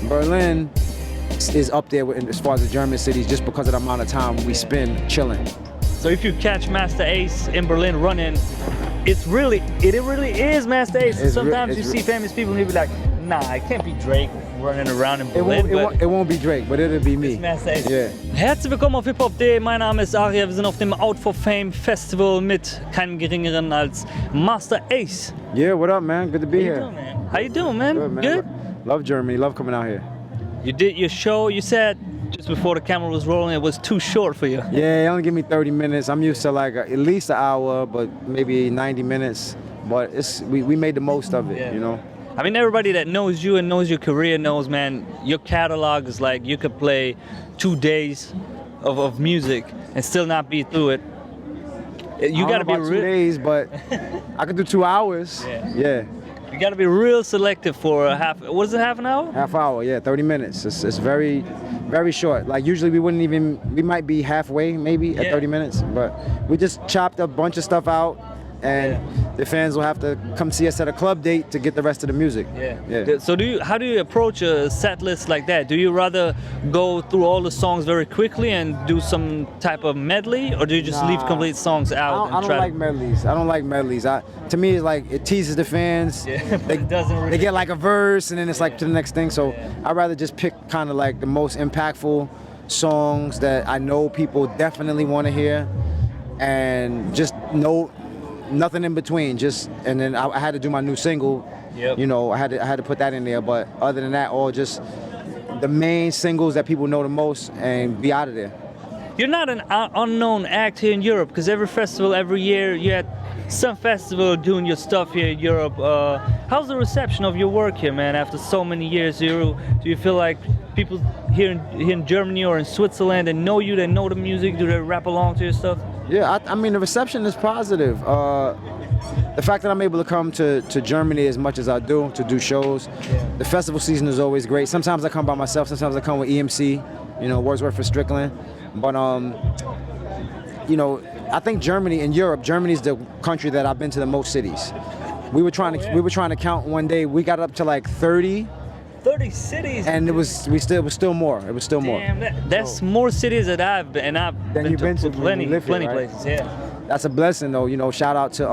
Berlin is up there as far as the German cities just because of the amount of time we spend chilling. So if you catch Masta Ace in Berlin running, it really is Masta Ace. Sometimes you see famous people and you be like, nah, it can't be Drake running around in Berlin. It won't be Drake, but it'll be me. It's Masta Ace. Yeah. Herzlich willkommen auf Hiphop.de. Mein Name ist Aria. Wir sind auf dem Out4Fame Festival mit keinem geringeren als Masta Ace. Yeah, what up, man? Good to be here. How you doing, man? Good, man. Good? Love Germany. Love coming out here. You did your show. You said just before the camera was rolling, it was too short for you. Yeah, it only give me 30 minutes. I'm used to like at least an hour, but maybe 90 minutes. But we made the most of it, you know? I mean, everybody that knows you and knows your career knows, man, your catalog is like you could play 2 days of music and still not be through it. You gotta be 2 days, but I could do 2 hours. Yeah. You gotta be real selective for a half an hour? Half hour, yeah, 30 minutes. It's very, very short. Like usually we might be halfway maybe at 30 minutes, but we just chopped a bunch of stuff out and the fans will have to come see us at a club date to get the rest of the music. Yeah. So how do you approach a set list like that? Do you rather go through all the songs very quickly and do some type of medley, or do you just leave complete songs out? I don't like medleys. I don't like medleys. To me, it's like it teases the fans. They get like a verse and then it's like to the next thing. So I'd rather just pick kind of like the most impactful songs that I know people definitely want to hear, and just nothing in between. And then I had to do my new single. You know, I had to put that in there. But other than that, all just the main singles that people know the most, and be out of there. You're not an unknown act here in Europe, because every festival, every year, you had some festival doing your stuff here in Europe. How's the reception of your work here, man? After so many years, do you feel like people here in Germany or in Switzerland, they know you, they know the music, do they rap along to your stuff? Yeah, I mean, the reception is positive. The fact that I'm able to come to Germany as much as I do, to do shows, the festival season is always great. Sometimes I come by myself, sometimes I come with EMC, you know, Wordsworth for Strickland. But, you know, I think Germany is the country that I've been to the most cities. We were trying to count one day. We got up to like 30 cities, and it was still more. Damn, that's more cities that I've been. And I've been to plenty places. Yeah, that's a blessing though. You know, shout out to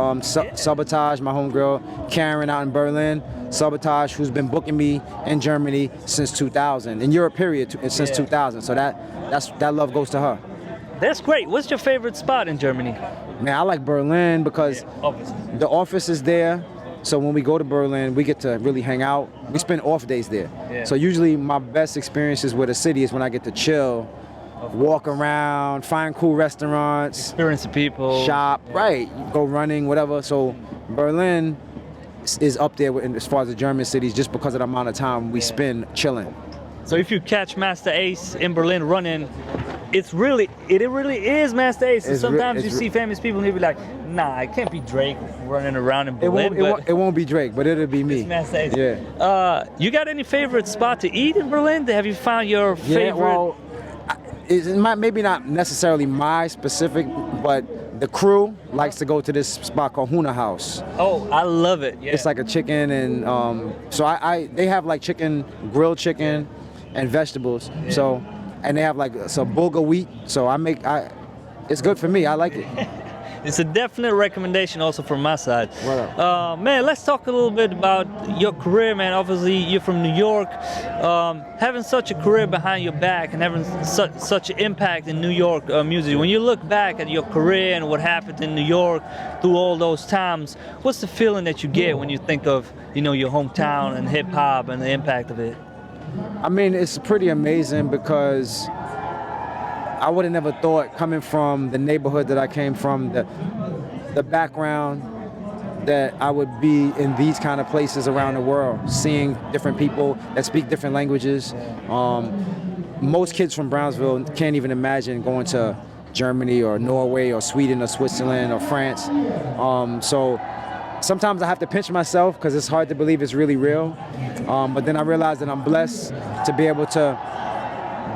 Sabotage, my homegirl Karen out in Berlin. Sabotage, who's been booking me in Germany since 2000, in Europe period since 2000. So that love goes to her. That's great. What's your favorite spot in Germany? Man, I like Berlin because the office is there. So when we go to Berlin, we get to really hang out. We spend off days there. So usually my best experiences with a city is when I get to chill, walk around, find cool restaurants, experience the people, shop, go running, whatever. So Berlin is up there as far as the German cities just because of the amount of time we spend chilling. So if you catch Masta Ace in Berlin running, it really is Masta Ace. Sometimes you see famous people and you be like, nah, it can't be Drake running around in Berlin. It won't be Drake, but it'll be me. It's Masta Ace. Yeah. You got any favorite spot to eat in Berlin? Have you found your favorite? Yeah, well, maybe not necessarily my specific, but the crew likes to go to this spot called Huna House. Oh, I love it. Yeah. It's like a chicken and so they have like grilled chicken and vegetables. So, and they have like some bulgur wheat. So it's good for me. I like it. It's a definite recommendation also from my side. Man, let's talk a little bit about your career, man. Obviously, you're from New York. Having such a career behind your back and having such an impact in New York music. When you look back at your career and what happened in New York through all those times, what's the feeling that you get when you think of, you know, your hometown and hip hop and the impact of it? I mean, it's pretty amazing because I would have never thought, coming from the neighborhood that I came from, the background, that I would be in these kind of places around the world, seeing different people that speak different languages. Most kids from Brownsville can't even imagine going to Germany or Norway or Sweden or Switzerland or France. So sometimes I have to pinch myself because it's hard to believe it's really real. But then I realize that I'm blessed to be able to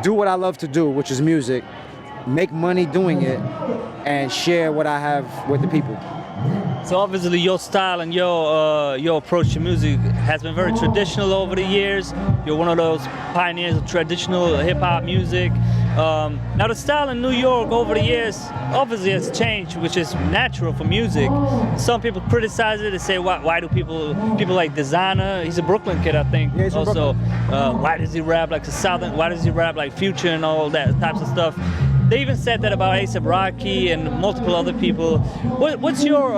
do what I love to do, which is music, make money doing it, and share what I have with the people. So obviously your style and your approach to music has been very traditional over the years. You're one of those pioneers of traditional hip-hop music. Now the style in New York over the years obviously has changed, which is natural for music. Some people criticize it and say, why do people like Desiigner, he's a Brooklyn kid, I think. Yeah, he's from also, Brooklyn. why does he rap like a Southern, why does he rap like Future and all that types of stuff? They even said that about A$AP Rocky and multiple other people. What's your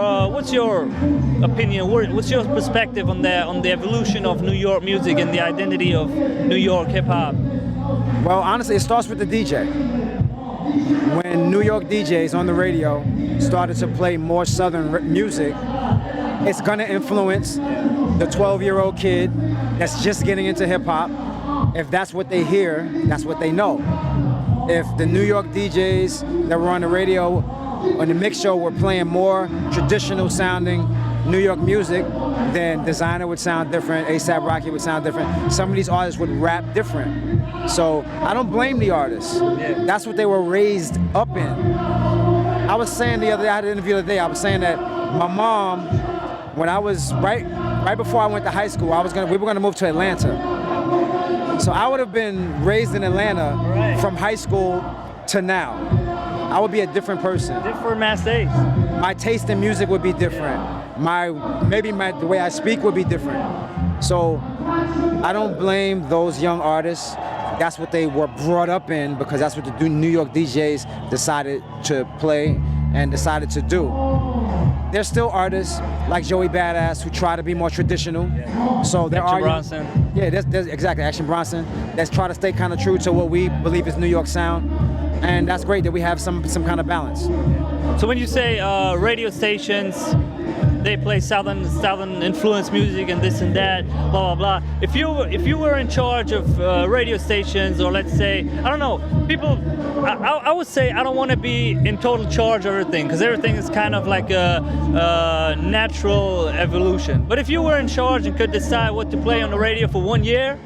opinion? What's your perspective on the evolution of New York music and the identity of New York hip hop? Well, honestly, it starts with the DJ. When New York DJs on the radio started to play more Southern music, it's gonna influence the 12-year-old kid that's just getting into hip hop. If that's what they hear, that's what they know. If the New York DJs that were on the radio on the mix show were playing more traditional sounding New York music, then Desiigner would sound different, A$AP Rocky would sound different. Some of these artists would rap different. So I don't blame the artists. Yeah. That's what they were raised up in. I was saying the other day, I had an interview the other day, I was saying that my mom, when I was right before I went to high school, we were gonna move to Atlanta. So I would have been raised in Atlanta from high school to now. I would be a different person. Different Masta Ace. My taste in music would be different. The way I speak would be different. So I don't blame those young artists. That's what they were brought up in because that's what the New York DJs decided to play and decided to do. There's still artists like Joey Badass who try to be more traditional. Yeah. So there are Bronson. Yeah, there's exactly Action Bronson. That's try to stay kind of true to what we believe is New York sound, and that's great that we have some kind of balance. So when you say radio stations, they play Southern influence music and this and that, blah blah blah. If you were in charge of radio stations, or let's say, I don't know, people, I would say I don't want to be in total charge of everything because everything is kind of like a natural evolution. But if you were in charge and could decide what to play on the radio for 1 year,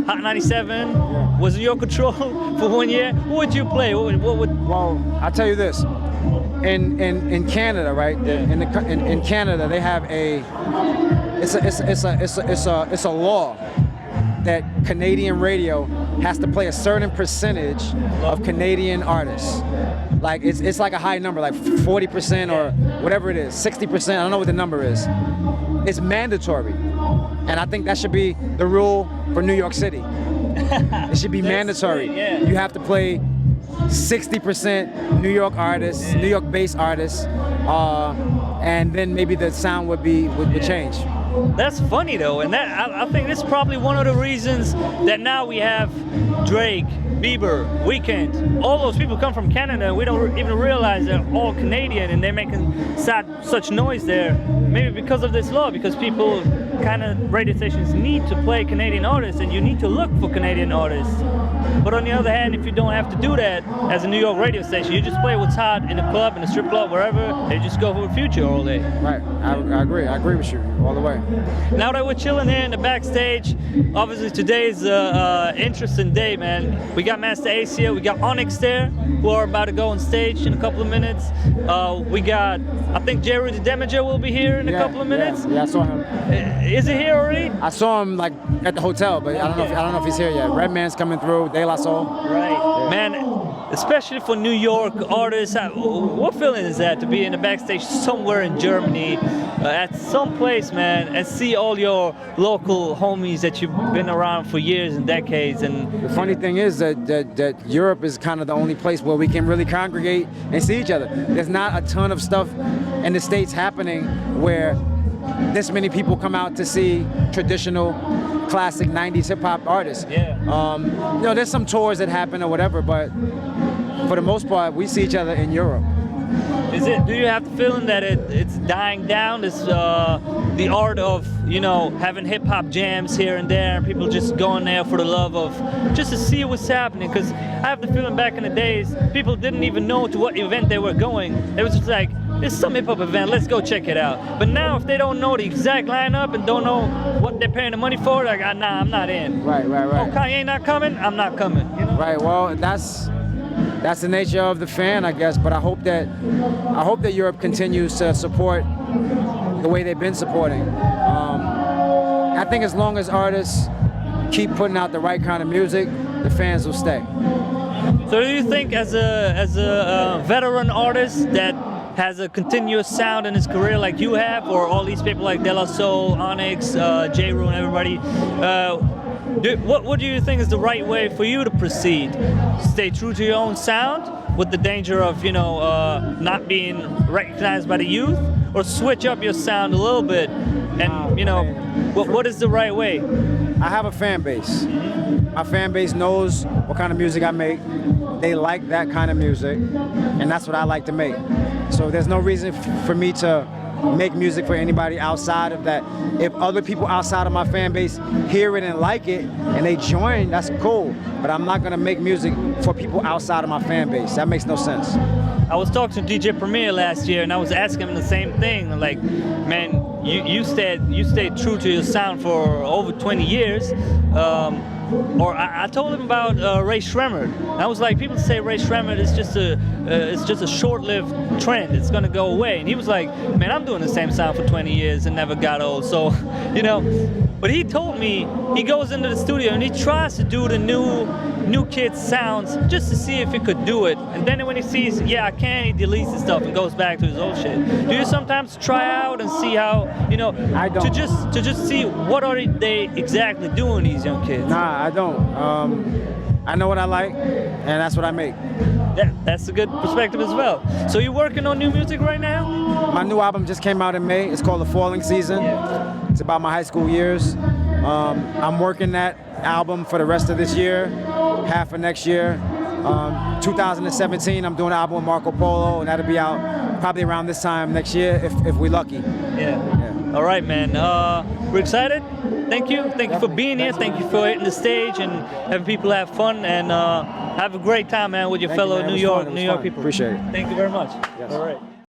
Hot 97 was in your control for 1 year, what would you play? What would? Well, I'll tell you this. In Canada, right? In Canada, they have it's a law that Canadian radio has to play a certain percentage of Canadian artists. Like it's like a high number, like 40% or whatever it is, 60%. I don't know what the number is. It's mandatory, and I think that should be the rule for New York City. It should be mandatory. Sweet, yeah. You have to play 60% New York artists, New York-based artists, and then maybe the sound would change. That's funny though, and that I think that's probably one of the reasons that now we have Drake, Bieber, Weeknd, all those people come from Canada, and we don't even realize they're all Canadian, and they're making such noise there. Maybe because of this law, because people, kind of radio stations need to play Canadian artists, and you need to look for Canadian artists. But on the other hand, if you don't have to do that as a New York radio station, you just play what's hot in a club, in a strip club, wherever, and you just go for Future all day. Right, I agree with you all the way. Now that we're chilling here in the backstage, obviously today's an interesting day, man. We got Masta Ace here, we got Onyx there, who are about to go on stage in a couple of minutes. We got, I think Jerry the Damager will be here in a couple of minutes. Yeah, I saw him. Is he here already? I saw him like at the hotel, but I don't know if he's here yet. Redman's coming through, De La Soul. Right, yeah. Man, especially for New York artists, what feeling is that to be in the backstage somewhere in Germany, at some place, man, and see all your local homies that you've been around for years and decades? And the funny thing is that Europe is kind of the only place where we can really congregate and see each other. There's not a ton of stuff in the States happening where this many people come out to see traditional classic 90s hip-hop artists. Yeah. There's some tours that happen or whatever, but for the most part, we see each other in Europe. Do you have the feeling that it's dying down, this the art of, having hip-hop jams here and there, and people just going there for the love of, just to see what's happening? Because I have the feeling back in the days, people didn't even know to what event they were going. It was just like, there's some hip-hop event, let's go check it out. But now, if they don't know the exact lineup and don't know what they're paying the money for, like, nah, I'm not in. Right. Oh, Kanye not coming? I'm not coming. Right, well, that's the nature of the fan, I guess, but I hope that Europe continues to support the way they've been supporting. I think as long as artists keep putting out the right kind of music, the fans will stay. So do you think as a veteran artist that has a continuous sound in his career like you have, or all these people like De La Soul, Onyx, J-Ru and everybody, what do you think is the right way for you to proceed? Stay true to your own sound with the danger of, you know, not being recognized by the youth, or switch up your sound a little bit and, you know, what is the right way? I have a fan base. My fan base knows what kind of music I make. They like that kind of music, and that's what I like to make. So there's no reason for me to make music for anybody outside of that. If other people outside of my fan base hear it and like it, and they join, that's cool. But I'm not gonna make music for people outside of my fan base. That makes no sense. I was talking to DJ Premier last year, and I was asking him the same thing. Like, man, you stayed true to your sound for over 20 years. Or I told him about Ray Shremmerd. I was like, people say Ray Shremmerd is just a short-lived trend. It's gonna go away. And he was like, man, I'm doing the same sound for 20 years and never got old. So, you know. But he told me he goes into the studio and he tries to do the new kids' sounds just to see if he could do it. And then when he sees, yeah, I can, he deletes the stuff and goes back to his old shit. Do you sometimes try out and see how, you know, I don't. to just see what are they exactly doing, these young kids? Nah, I don't. I know what I like, and that's what I make. That's a good perspective as well. So you're working on new music right now? My new album just came out in May. It's called The Falling Season. Yeah. It's about my high school years. I'm working that album for the rest of this year, half of next year. 2017, I'm doing an album with Marco Polo, and that'll be out probably around this time next year, if we're lucky. Yeah. All right, man. We're excited. Thank you. Thank you for being here. Thank you for hitting the stage and having people have fun. And have a great time, man, with your fellow New York people. Appreciate it. Thank you very much. Yes. All right.